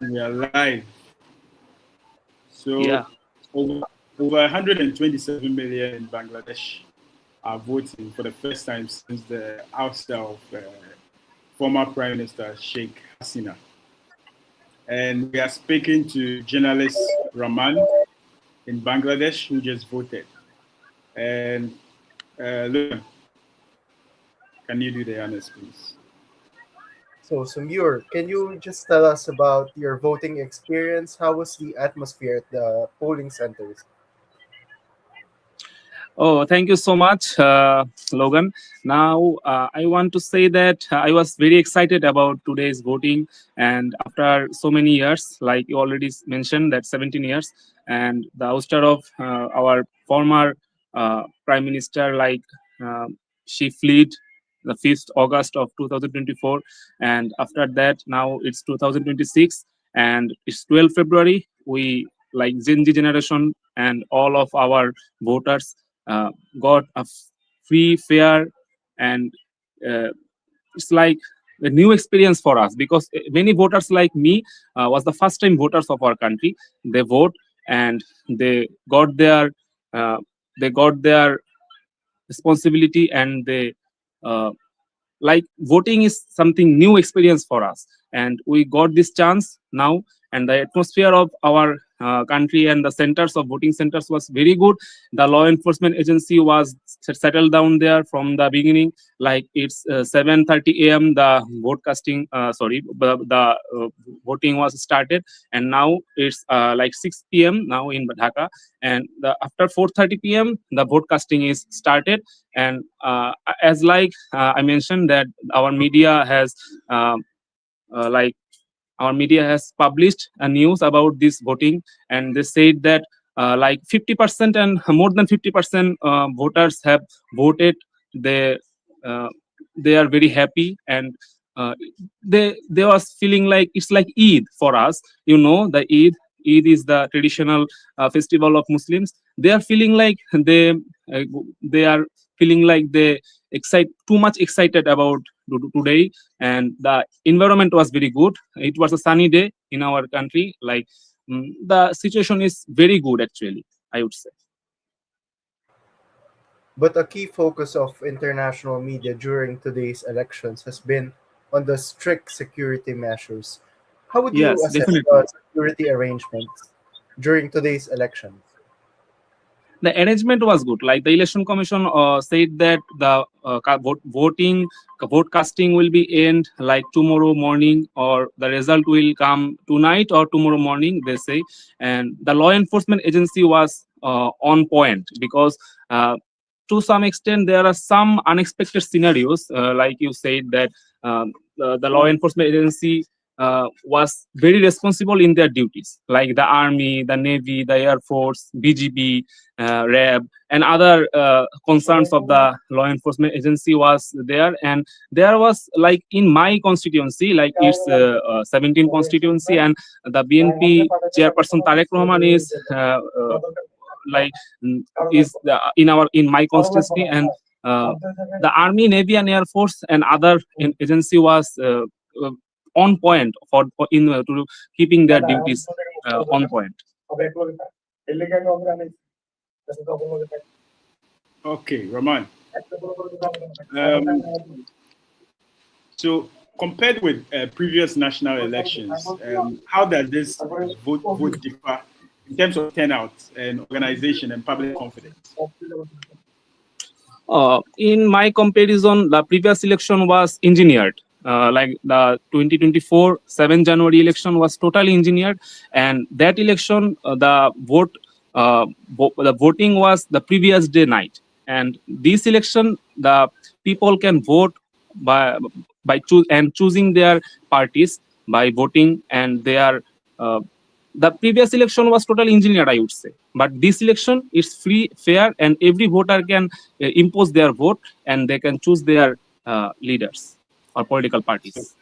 We are live. So Yeah. over 127 million in Bangladesh are voting for the first time since the ouster of former Prime Minister Sheikh Hasina. And we are speaking to journalist Rahman in Bangladesh who just voted. And look, can you do the honors, please? So, Samur, can you just tell us about your voting experience? How was the atmosphere at the polling centers? Oh, thank you so much, Logan. Now, I want to say that I was very excited about today's voting. And after so many years, like you already mentioned, that 17 years, and the ouster of our former Prime Minister, like uh, she fled the 5th August of 2024. And after that, now it's 2026, and it's 12 February. We, like Gen Z generation and all of our voters, uh, got a free, fair, and uh, it's like a new experience for us because many voters like me was the first time voters of our country. They vote and they got their uh, they got their responsibility, and they uh, like voting is something new experience for us, and we got this chance now. And the atmosphere of our country and the centers of voting centers was very good. The law enforcement agency was settled down there from the beginning. Like it's 7:30 a.m. the voting was started, and now it's like 6 p.m. now in Dhaka. And after 4:30 p.m. the vote casting is started. And as like I mentioned that our media has like our media has published a news about this voting, and they said that like 50% and more than 50% voters have voted. They uh, they are very happy, and uh, they was feeling like it's like Eid for us. You know, the Eid is the traditional festival of Muslims. They are feeling like uh, they are feeling like they too much excited about today. And the environment was very good. It was a sunny day in our country. Like the situation is very good, actually, I would say. But a key focus of international media during today's elections has been on the strict security measures. How would you Yes, assess definitely. the security arrangements during today's elections? The arrangement was good. Like the election commission said that the vote casting will be end like tomorrow morning, or the result will come tonight or tomorrow morning, they say. And the law enforcement agency was on point because to some extent there are some unexpected scenarios, like you said that the law enforcement agency was very responsible in their duties, like the army, the navy, the air force, BGB, RAB, and other concerns of the law enforcement agency was there. And there was, like in my constituency, like it's 17 constituency, and the BNP chairperson Tarek Rahman is like is in my constituency. And uh, the army, navy, and air force and other agency was uh, on point for in to keeping their duties on point. Okay, Rahman. Um, so compared with previous national elections, how does this vote differ in terms of turnout and organization and public confidence? In my comparison, the previous election was engineered. Like the 2024 7 January election was totally engineered, and that election, the voting was the previous day night. And this election, the people can vote by choosing their parties by voting, and they are uh, the previous election was totally engineered, I would say. But this election is free, fair, and every voter can impose their vote, and they can choose their leaders or political parties.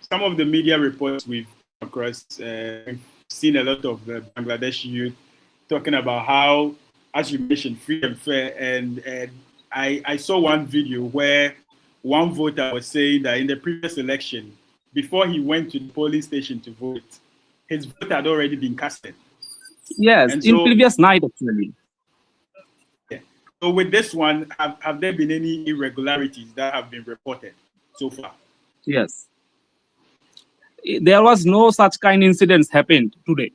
Some of the media reports we've come across, we've seen a lot of the Bangladeshi youth talking about how, as you mentioned, free and fair. And I saw one video where one voter was saying that in the previous election, before he went to the polling station to vote, his vote had already been casted. Yes, And in so, previous night actually. yeah. So with this one, have there been any irregularities that have been reported so far? Yes, there was no such kind incidents happened today.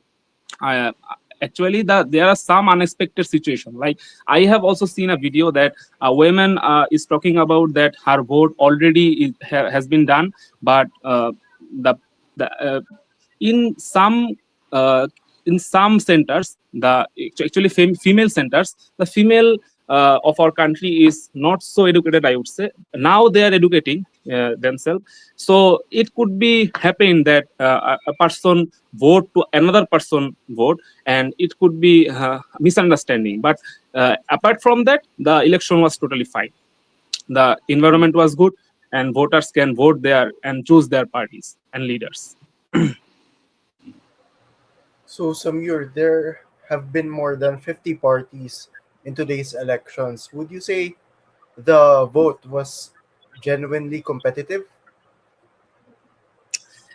uh, Actually there are some unexpected situation, like I have also seen a video that a woman is talking about that her vote already has been done, but the the in some uh, in some centers, the actually female centers, the female of our country is not so educated, I would say. Now they are educating themselves, so it could be happen that a person vote to another person vote, and it could be misunderstanding. But apart from that, the election was totally fine. The environment was good, and voters can vote there and choose their parties and leaders. So, Samir, there have been more than 50 parties in today's elections. Would you say the vote was genuinely competitive?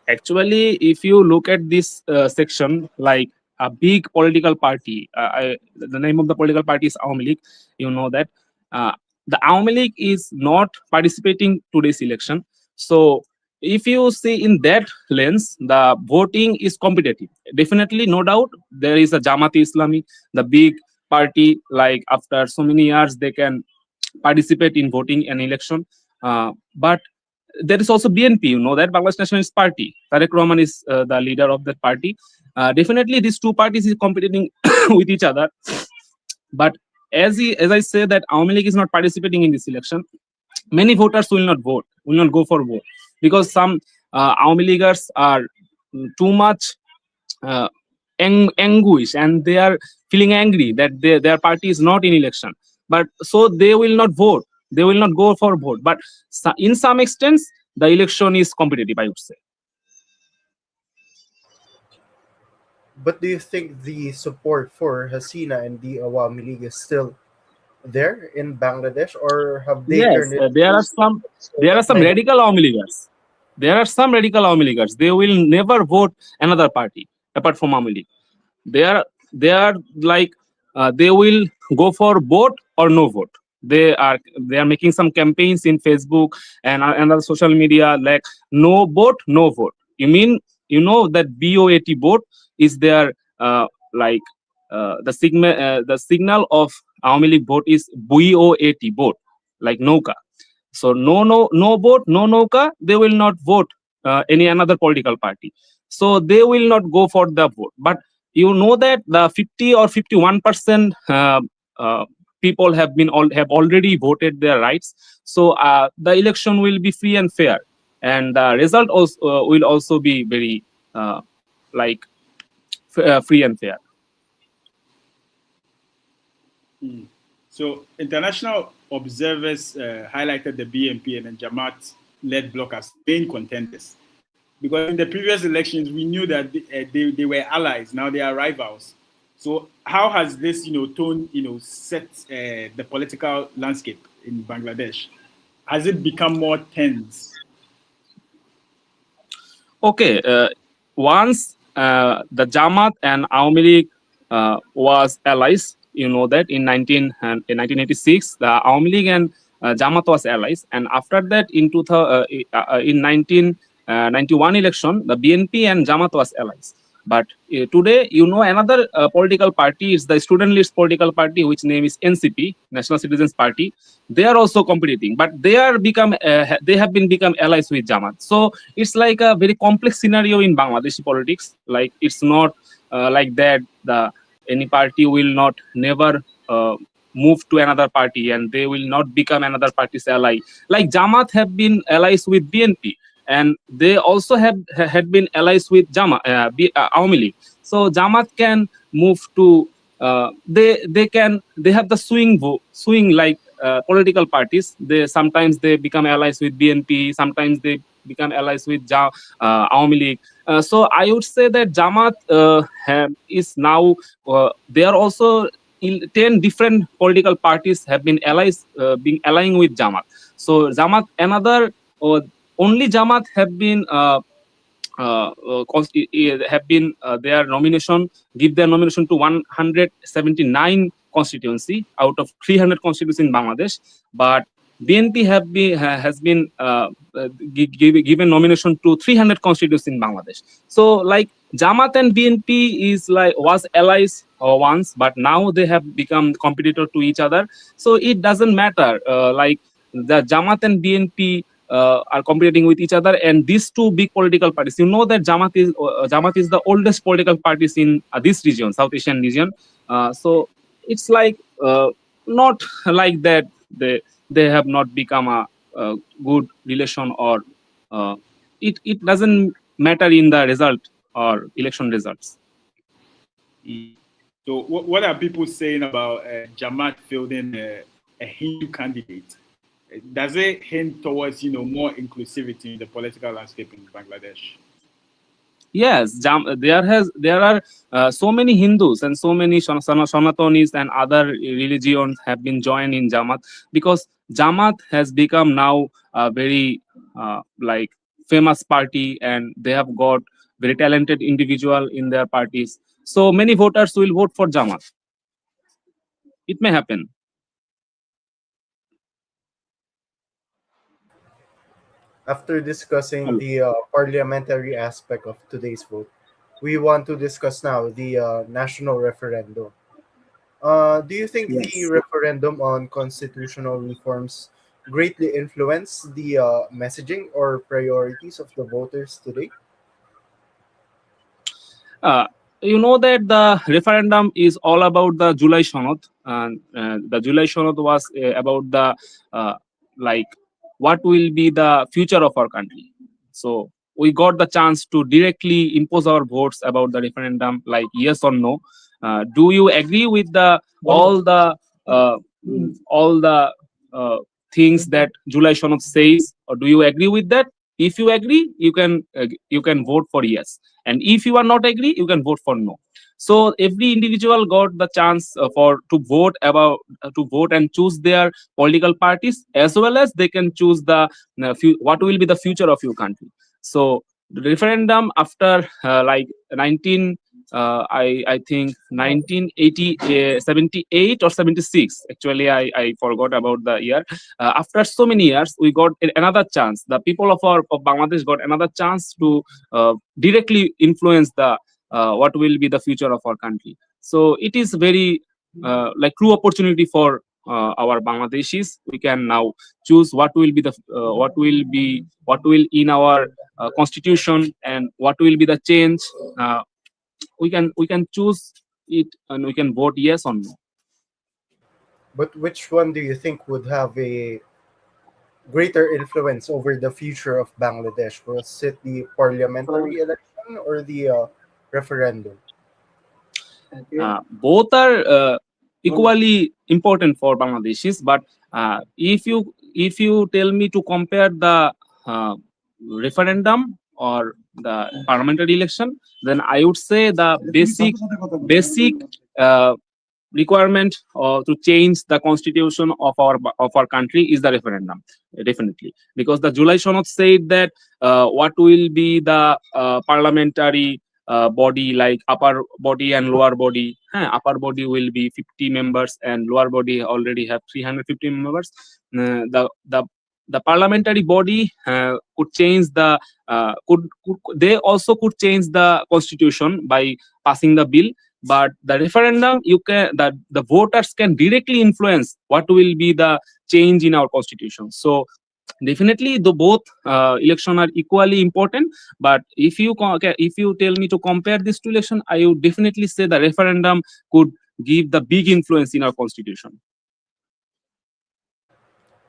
Actually, if you look at this section, like a big political party, the name of the political party is Awami League. You know that uh, the Awami League is not participating today's election. So, if you see in that lens, the voting is competitive. Definitely, no doubt, there is a Jamaat-e-Islami, the big party. Like after so many years, they can participate in voting an election. But there is also BNP, you know that Bangladesh Nationalist Party. Tarek Rahman is the leader of that party. Definitely, these two parties is competing with each other. But as I say that Awami League is not participating in this election, many voters will not vote, will not go for vote, because some Awami Leaguers are too much uh, anguish, and they are feeling angry that their party is not in election, but so they will not vote, they will not go for vote. But in some extents, the election is competitive, I would say. But do you think the support for Hasina and the Awami League is still there in Bangladesh, or have they Yes, turned it there are some negative? radical Awami Leaguers. There are some radical Awami Leaguers. They will never vote another party apart from Awami League. They are like they will go for vote or no vote. They are making some campaigns in Facebook and other social media, like no vote, no vote. You mean, you know that BOAT vote is their like the signal of Awami League vote is BOAT vote, like Nouka. So no vote, no Nouka. They will not vote any another political party. So they will not go for the vote. But you know that the 50 or 51% people have already voted their rights. So the election will be free and fair, and the result also will also be very like free and fair. So international observers highlighted the BNP and Jamaat-led bloc as main contenders, because in the previous elections we knew that they were allies. Now they are rivals. So how has this tone set the political landscape in Bangladesh? Has it become more tense? Okay, once the Jamaat and Awami League was allies, you know that in 1986, the Awami League and Jamaat was allies, and after that in 1991 election, the BNP and Jamaat was allies. But today, you know, another political party is the student list political party, which name is NCP, National Citizens Party. They are also competing, but they have been become allies with Jamaat. So it's like a very complex scenario in Bangladeshi politics. Like it's not like that the any party will not never move to another party, and they will not become another party's ally. Like Jamaat have been allies with BNP, and they also had been allies with Awami League. So Jamaat can move to they have the swing like political parties. They sometimes they become allies with BNP, sometimes they become allies with Awami League. So I would say that Jamaat is now they are also 10 different political parties have been being allying with Jamaat. So Jamaat another only Jamaat have been have been their nomination, give their nomination to 179 constituency out of 300 constituencies in Bangladesh. But BNP has been given nomination to 300 constituencies in Bangladesh. So like Jamaat and BNP is like was allies once, but now they have become competitor to each other. So it doesn't matter. Like the Jamaat and BNP are competing with each other, and these two big political parties. You know that Jamaat is the oldest political parties in this region, South Asian region. So it's like not like that they have not become a good relation, or it doesn't matter in the result or election results. So what are people saying about Jamaat fielding a Hindu candidate? Does it hint towards more inclusivity in the political landscape in Bangladesh? Yes, there are so many Hindus and so many Sanatanis and other religions have been joined in Jamaat, because Jamaat has become now a very like famous party, and they have got very talented individual in their parties. So many voters will vote for Jamaat. It may happen. After discussing the parliamentary aspect of today's vote, we want to discuss now the national referendum. Do you think the Yes. referendum on constitutional reforms greatly influenced the messaging or priorities of the voters today? Uh, you know that the referendum is all about the July Sonod, and the July Sonod was about the uh, like what will be the future of our country. So we got the chance to directly impose our votes about the referendum, like yes or no. Do you agree with the uh, all the uh, things that July Sonod says, or do you agree with that? If you agree, you can vote for yes, and if you are not agree, you can vote for no. So every individual got the chance for to vote about to vote and choose their political parties, as well as they can choose the what will be the future of your country. So the referendum after like 19 I think 1980 78 or 76, actually I forgot about the year. After so many years, we got another chance. The people of Bangladesh got another chance to directly influence the what will be the future of our country. So it is very like true opportunity for our Bangladeshis. We can now choose what will be the what will in our constitution, and what will be the change. We can choose it, and we can vote yes or no. But which one do you think would have a greater influence over the future of Bangladesh? Was it the parliamentary election or the referendum? Both are equally important for Bangladeshis, but if you tell me to compare the referendum or the parliamentary election, then I would say the basic uh, requirement to change the constitution of our country is the referendum, definitely, because the July Sonod said that what will be the parliamentary body, like upper body and lower body. Upper body will be 50 members, and lower body already have 350 members. The parliamentary body could change the they also could change the constitution by passing the bill, but the referendum, you can the voters can directly influence what will be the change in our constitution. So definitely the both election are equally important, but if you tell me to compare this two election, I would definitely say the referendum could give the big influence in our constitution.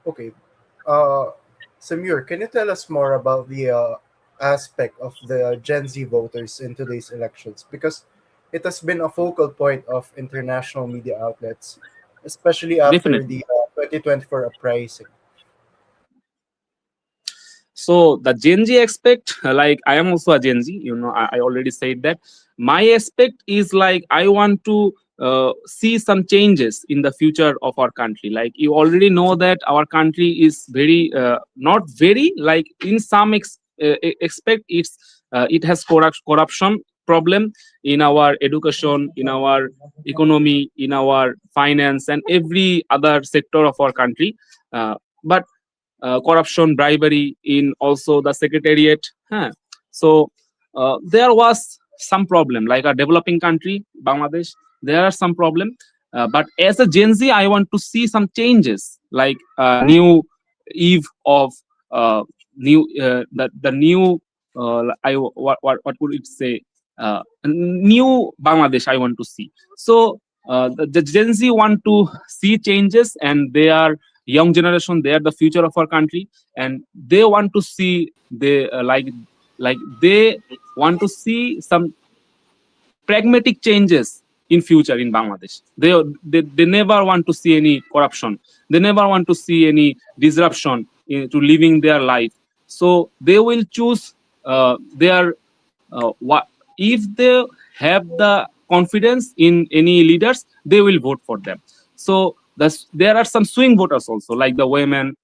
Okay. Uh, Samir, can you tell us more about the aspect of the Gen Z voters in today's elections? Because it has been a focal point of international media outlets, especially after Definitely. the 2024 uprising. So the Gen Z aspect, like I am also a Gen Z, I already said that. My aspect is like I want to see some changes in the future of our country. Like you already know that our country is very not very, like in some expect it has corruption problem in our education, in our economy, in our finance, and every other sector of our country. But corruption, bribery in also the secretariat. Huh? So there was some problem, like a developing country, Bangladesh. There are some problem, but as a Gen Z, I want to see some changes, like new eve of new the new what would it say? New Bangladesh I want to see. So the Gen Z want to see changes, and they are young generation. They are the future of our country, and they want to see like they want to see some pragmatic changes in future in Bangladesh. They never want to see any corruption. They never want to see any disruption to living their life. So they will choose their what if they have the confidence in any leaders, they will vote for them. So there are some swing voters also, like the women,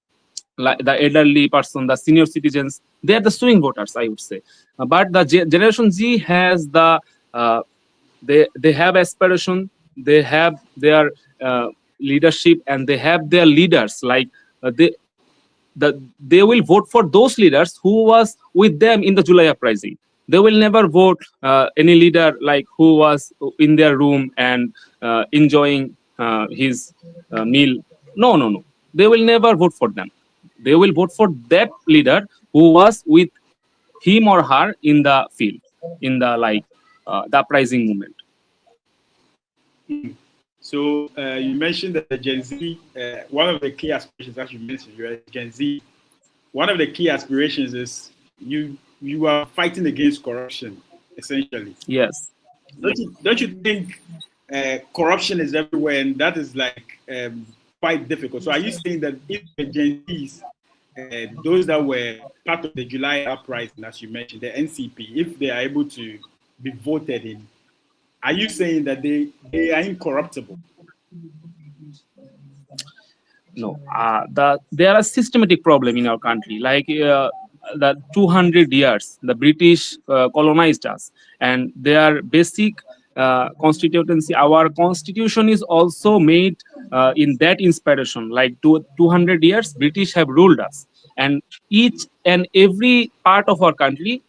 like the elderly person, the senior citizens. They are the swing voters, I would say. But the Generation Z has the uh, they have aspiration, they have their leadership, and they have their leaders. Like they will vote for those leaders who was with them in the July uprising. They will never vote any leader like who was in their room and enjoying his meal. No, no, no. They will never vote for them. They will vote for that leader who was with him or her in the field, in the the uprising movement. So you mentioned that the Gen Z, one of the key aspirations, as you mentioned, you're a Gen Z. One of the key aspirations is you are fighting against corruption, essentially. Yes. Don't you think corruption is everywhere, and that is like quite difficult? So are you saying that if the Gen Zs, those that were part of the July uprising, as you mentioned, the NCP, if they are able to be voted in, are you saying that they are incorruptible? No, there are systematic problem in our country. Like the 200 years, the British colonized us, and their basic constituency. Our constitution is also made in that inspiration. Like 200 years, British have ruled us, and each and every part of our country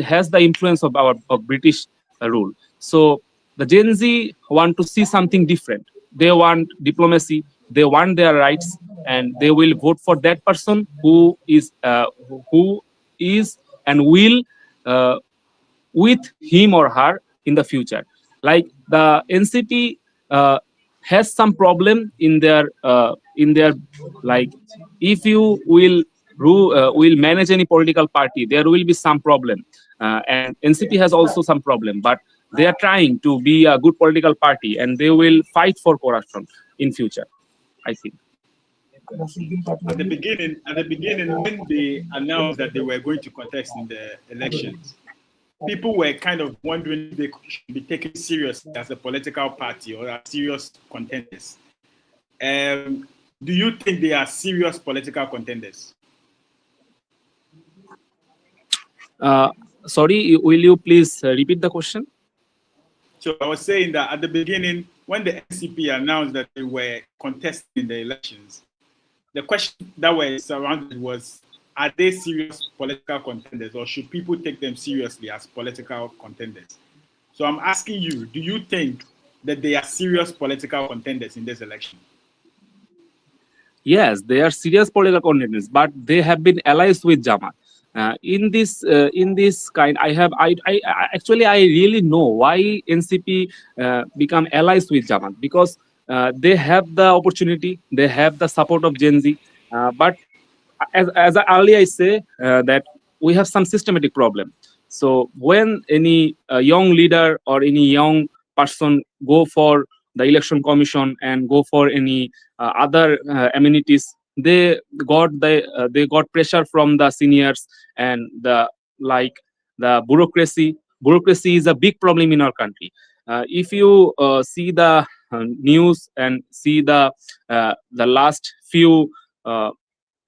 has the influence of our of British rule. So the Gen Z want to see something different. They want diplomacy. They want their rights, and they will vote for that person who is and will uh, with him or her in the future. Like the NCP has some problem in their like if you will manage any political party, there will be some problem, and NCP has also some problem, but they are trying to be a good political party, and they will fight for corruption in future, I think. At the beginning, when they announced that they were going to contest in the elections, people were kind of wondering if they should be taken seriously as a political party or as serious contenders. Do you think they are serious political contenders? Sorry, will you please repeat the question? So I was saying that at the beginning, when the NCP announced that they were contesting the elections, the question that was surrounded was, are they serious political contenders, or should people take them seriously as political contenders? So I'm asking you, do you think that they are serious political contenders in this election? Yes, they are serious political contenders, but they have been allies with Jamaat. In this kind, I actually I really know why NCP become allies with Jamaat, because they have the opportunity, they have the support of Gen Z, but as earlier I say that we have some systematic problem. So when any young leader or any young person go for the election commission and go for any other amenities, they got pressure from the seniors, and the like the bureaucracy is a big problem in our country. If you see the news and see the last few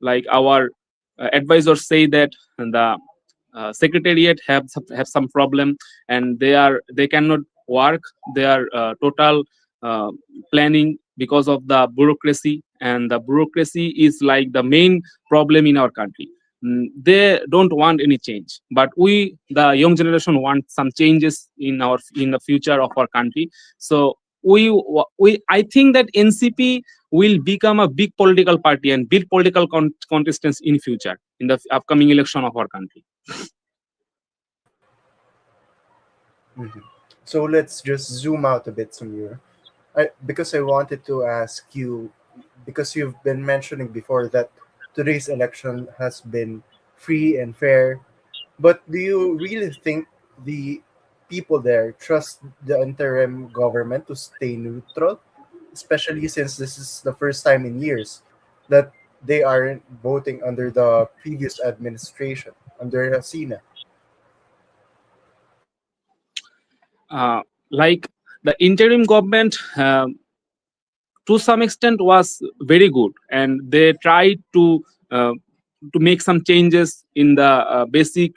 like our advisors say that the secretariat have some problem, and they cannot work their total uh, planning because of the bureaucracy, and the bureaucracy is like the main problem in our country. They don't want any change, but we, the young generation, want some changes in the future of our country. So we I think that NCP will become a big political party and big political contestants in future in the upcoming election of our country. Mhm. So let's just zoom out a bit, Samir. Because I wanted to ask you, because you've been mentioning before that today's election has been free and fair, but do you really think the people there trust the interim government to stay neutral, especially since this is the first time in years that they aren't voting under the previous administration, under Hasina? Like the interim government, to some extent was very good, and they tried uh, to make some changes in the basic,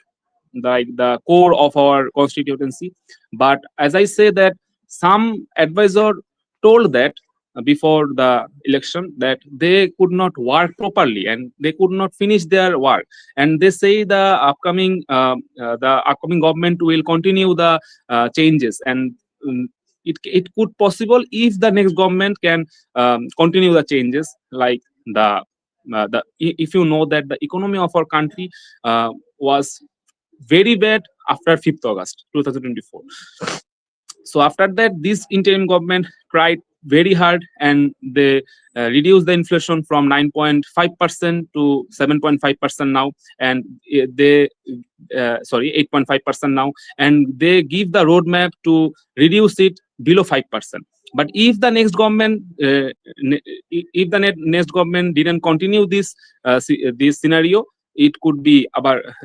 like the core of our constituency. But as I say that some advisor told that before the election that they could not work properly and they could not finish their work, and they say the upcoming government will continue the changes, and it could possible if the next government can continue the changes, like if you know that the economy of our country was very bad after 5th August 2024. So after that, this interim government tried very hard, and they reduced the inflation from 9.5% to 7.5% now, and they sorry 8.5% now, and they give the roadmap to reduce it below 5%. But if the next government if the next government didn't continue this scenario, it could be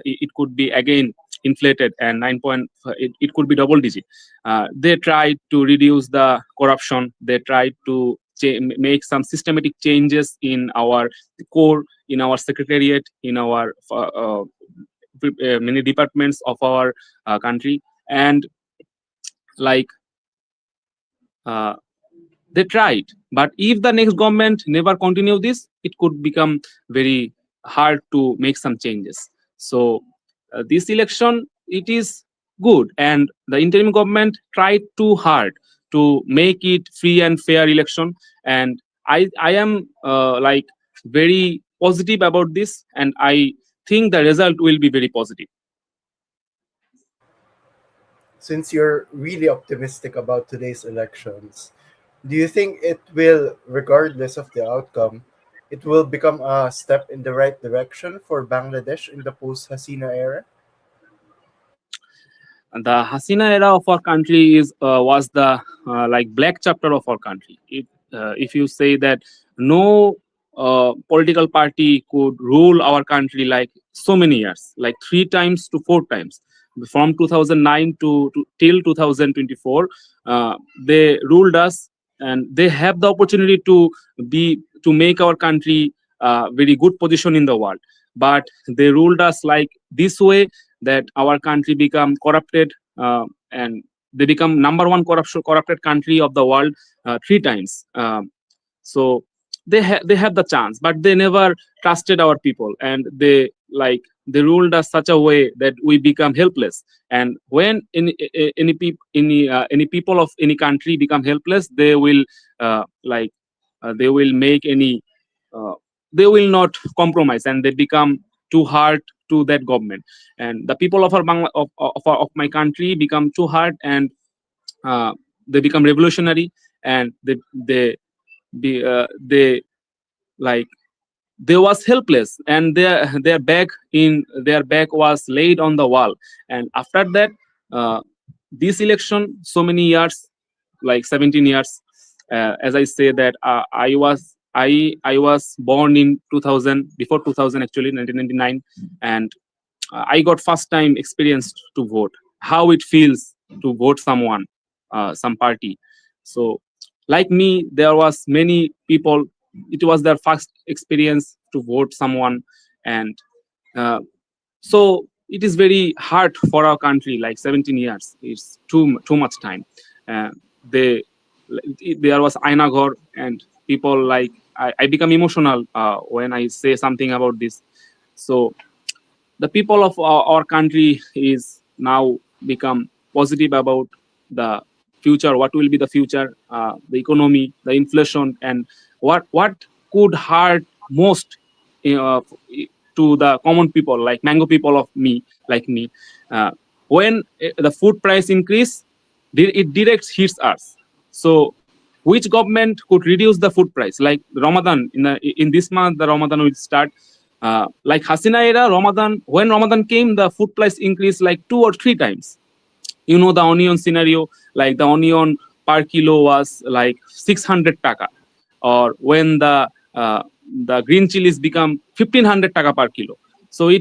it could be again inflated, and it could be double digit. They tried to reduce the corruption. They tried to make some systematic changes in our core, in our secretariat, in our many departments of our country, and like uh, they tried. But if the next government never continue this, it could become very hard to make some changes. So this election, it is good, and the interim government tried too hard to make it free and fair election, and I am like very positive about this, and I think the result will be very positive. Since you're really optimistic about today's elections, do you think it will, regardless of the outcome, it will become a step in the right direction for Bangladesh in the post Hasina era? And the Hasina era of our country is was the like black chapter of our country. If you say that no political party could rule our country like so many years, like 3 times to 4 times, from 2009 to till 2024, they ruled us, and they have the opportunity to make our country very good position in the world. But they ruled us like this way, that our country become corrupted, and they become number one corrupted country of the world 3 times. So they have the chance, but they never trusted our people, and they ruled us such a way that we become helpless. And when any people of any country become helpless, they will they will make any uh, they will not compromise, and they become too hard to that government. And the people of our of my country become too hard, and they become revolutionary, and they like they was helpless, and their back was laid on the wall. And after that, uh, this election, so many years, like 17 years, as I say that I was born in 2000, before 2000 actually, 1999, and I got first time experience to vote, how it feels to vote someone, some party. So like me, there was many people, it was their first experience to vote someone. And uh, so it is very hard for our country. Like 17 years, it's too much time. Uh, they there was Ainagor, and people like I become emotional when I say something about this. So the people of our country is now become positive about the future. What will be the future, the economy, the inflation, and what could hurt most uh, to the common people, like mango people of me, like me. When the food price increase, it directs hits us. So which government could reduce the food price? Like Ramadan, in this month, the Ramadan will start. Like Hasina era, Ramadan, when Ramadan came, the food price increased like 2 or 3 times. You know the onion scenario, like the onion per kilo was like 600 taka, or when the green chilies become 1500 taka per kilo. So we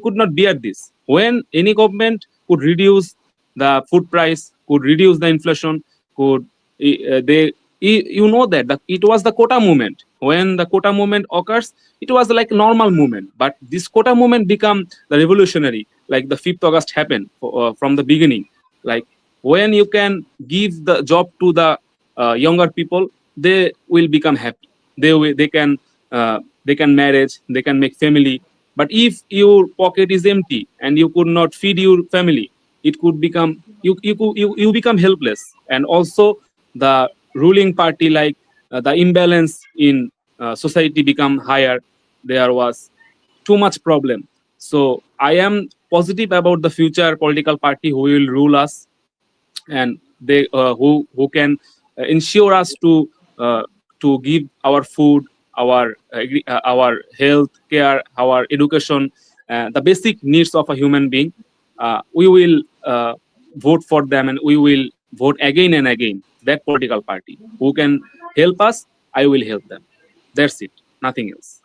could not bear this. When any government could reduce the food price, could reduce the inflation, could they you know that it was the quota movement. When the quota movement occurs, it was like normal movement, but this quota movement become the revolutionary, like the 5th August happened from the beginning. Like when you can give the job to the younger people, they will become happy. They can marriage, they can make family. But if your pocket is empty and you could not feed your family, it could become you become helpless. And also the ruling party, like the imbalance in society become higher. There was too much problem. So I am positive about the future political party who will rule us, and they who can ensure us to give our food, our health care, our education, the basic needs of a human being. We will vote for them, and we will vote again and again that political party who can help us. I will help them. That's it, nothing else.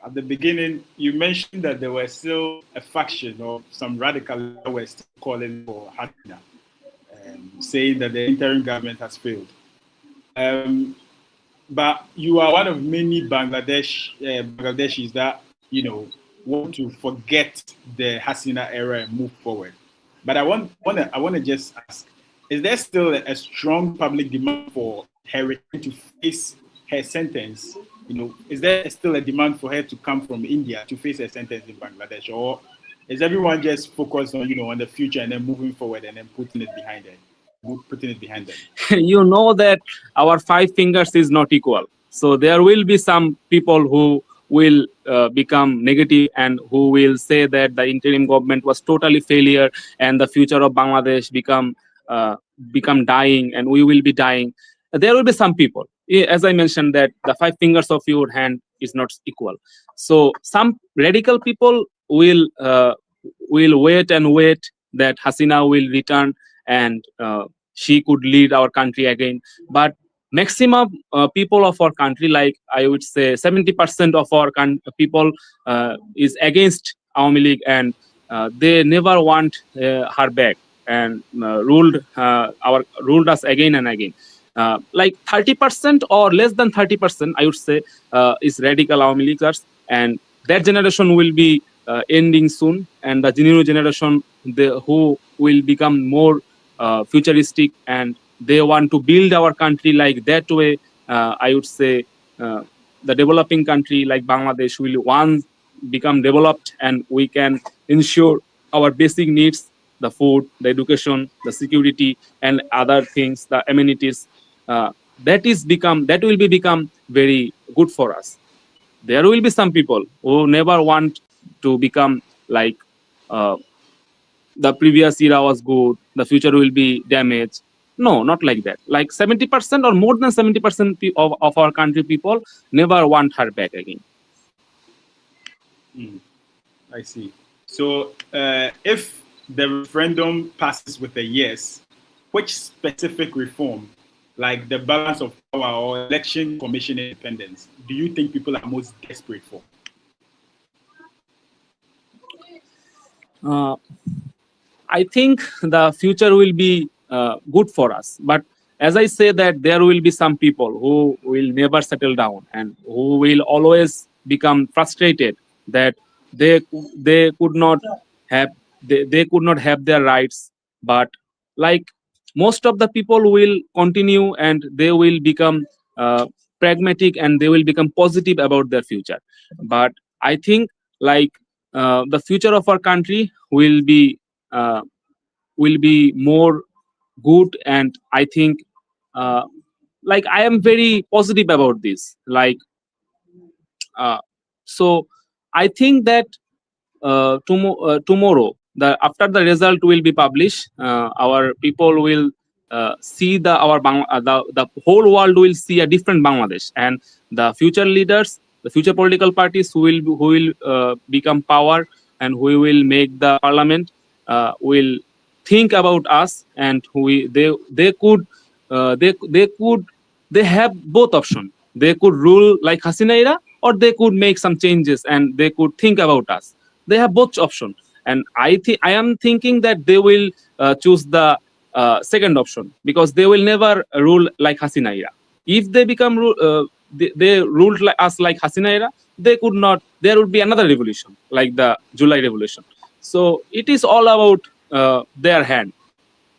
At the beginning, you mentioned that there were still a faction or some radicals that were still calling for Hasina, saying that the interim government has failed. But you are one of many Bangladeshis that want to forget the Hasina era and move forward. But I want to just ask: is there still a strong public demand for her return to face her sentence? Is there still a demand for her to come from India to face her sentence in Bangladesh, or is everyone just focused on on the future and then moving forward and then putting it behind them? You know that our 5 fingers is not equal. So there will be some people who will become negative and who will say that the interim government was totally failure and the future of Bangladesh become dying and we will be dying. There will be some people, as I mentioned, that the 5 fingers of your hand is not equal. So some radical people will wait and wait that Hasina will return and she could lead our country again. But maximum people of our country, like I would say 70% of our people is against Awami League, and they never want her back, and ruled us again and again. Like 30% or less than 30%, I would say, is radical Awami Leaguers, and that generation will be ending soon, and the new generation, who will become more futuristic, and they want to build our country like that way. I would say the developing country like Bangladesh will once become developed, and we can ensure our basic needs, the food, the education, the security, and other things, the amenities. That will become very good for us. There will be some people who never want to become like uh, the previous era was good, the future will be damaged. No, not like that. Like 70% or more than 70% of our country people never want her back again. I see. So if the referendum passes with a yes, which specific reform, like the balance of power or election commission independence, do you think people are most desperate for? I think the future will be good for us. But as I say, that there will be some people who will never settle down and who will always become frustrated that they could not have they could not have their rights, but like most of the people will continue and they will become uh, pragmatic and they will become positive about their future. But I think like the future of our country uh, will be more good, and I think uh, like I am very positive about this, like uh, so I think that tomorrow, the after the result will be published, our people will see the whole world will see a different Bangladesh, and the future leaders, the future political parties who will become power and who will make the parliament will think about us, and they could they could they have both option. They could rule like Hasina era, or they could make some changes and they could think about us. They have both option, and I am thinking that they will choose the second option, because they will never rule like Hasina era. If they become they ruled like us like Hasina era, they could not. There would be another revolution like the July revolution. So it is all about their hand.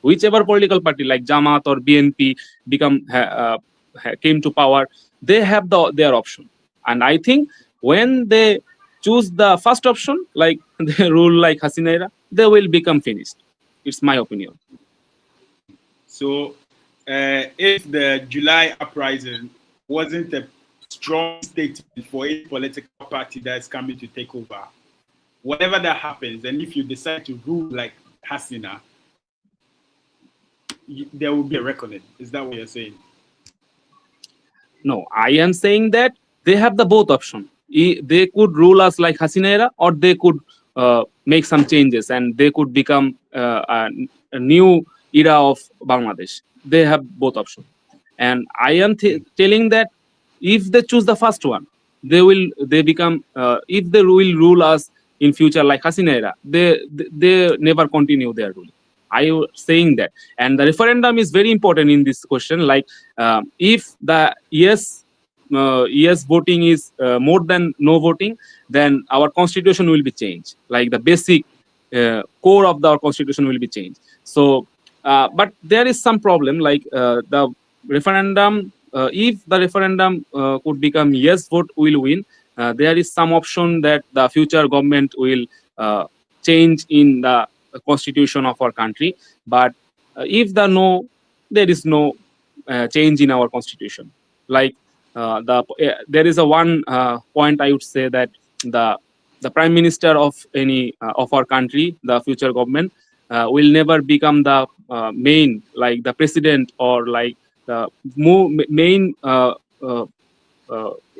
Whichever political party like Jamaat or BNP came to power, they have their option. And I think when they choose the first option, like they rule like Hasina era, they will become finished. It's my opinion. So, if the July uprising wasn't a strong statement for a political party that's coming to take over, whatever that happens, and if you decide to rule like Hasina, there will be a reckoning. Is that what you're saying? No, I am saying that they have the both option. They could rule us like Hasina era, or they could make some changes and they could become a new era of Bangladesh. They have both option, and I am telling that if they choose the first one, they become if they will rule us in future like Hasina era, they never continue their rule. I am saying that, and the referendum is very important in this question. Like if the yes voting is more than no voting, then our constitution will be changed. Like the basic core of our constitution will be changed. So, but there is some problem. Like the referendum, if the referendum could become yes vote will win, there is some option that the future government will change in the constitution of our country. But if the no, there is no change in our constitution. Like there is a one point I would say that the prime minister of any of our country, the future government, will never become the main, like the president, or like the main uh,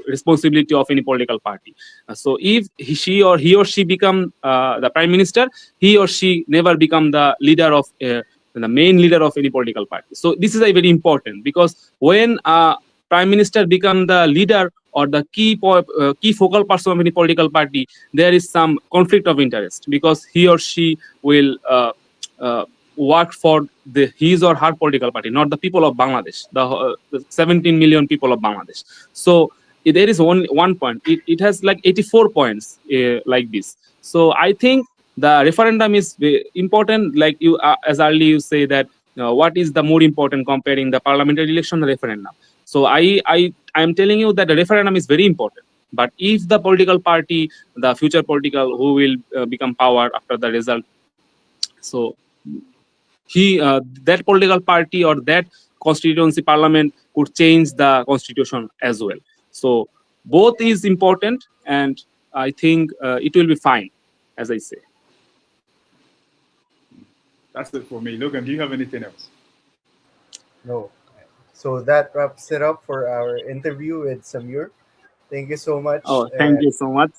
responsibility of any political party. So if he or she become the prime minister, he or she never become the leader of the main leader of any political party. So this is a very important, because when prime minister become the leader or the key focal person of any political party, there is some conflict of interest, because he or she will work for his or her political party, not the people of Bangladesh, the 17 million people of Bangladesh. So there is one point. It has like 84 points like this. So I think the referendum is important. Like you, as early you say that what is the more important comparing the parliamentary election and referendum. So I am telling you that the referendum is very important. But if the political party, the future political who will become power after the result, so that political party or that constituency parliament could change the constitution as well. So both is important, and I think it will be fine, as I say. That's it for me. Logan, do you have anything else? No. So that wraps it up for our interview with Samir. Thank you so much. Oh, thank you so much.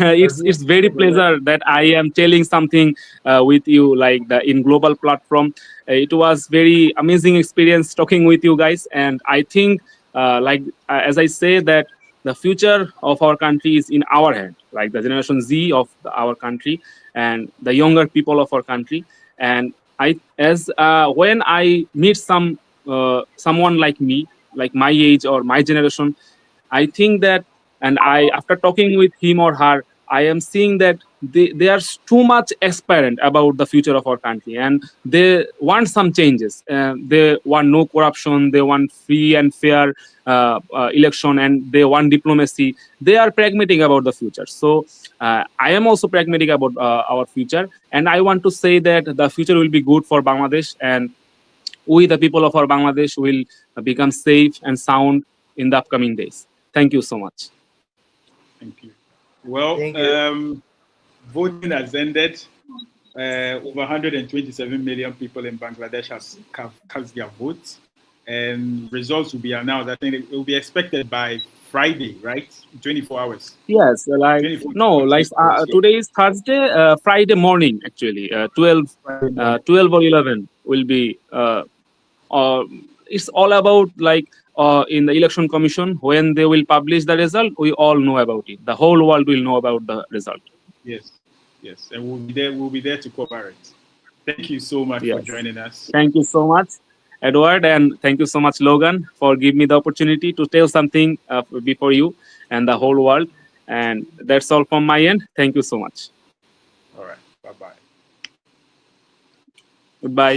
Our It's viewers very will learn. pleasure that I am telling something with you, like the in global platform. It was very amazing experience talking with you guys, and I think like as I say that the future of our country is in our hand, like the generation Z of our country and the younger people of our country. And I as when I meet someone like me, like my age or my generation, I think that, and I after talking with him or her, I am seeing that they are too much exparent about the future of our country, and they want some changes. They want no corruption. They want free and fair election, and they want diplomacy. They are pragmatic about the future. So I am also pragmatic about our future, and I want to say that the future will be good for Bangladesh, and we, the people of our Bangladesh, will become safe and sound in the upcoming days. Thank you so much. Thank you. Well, Thank you. Voting has ended. Over 127 million people in Bangladesh have cast their votes, and results will be announced. I think it will be expected by Friday, right? 24 hours. Yes, like 24 no, like 48 hours. today is Thursday, Friday morning actually, 12 or 11 will be. It's all about like in the election commission when they will publish the result. We all know about it. The whole world will know about the result. Yes, yes, and we'll be there. We'll be there to cover it. Thank you so much for Yes. joining us. Thank you so much, Edward, and thank you so much, Logan, for giving me the opportunity to tell something before you and the whole world. And that's all from my end. Thank you so much. All right. Bye bye. Goodbye.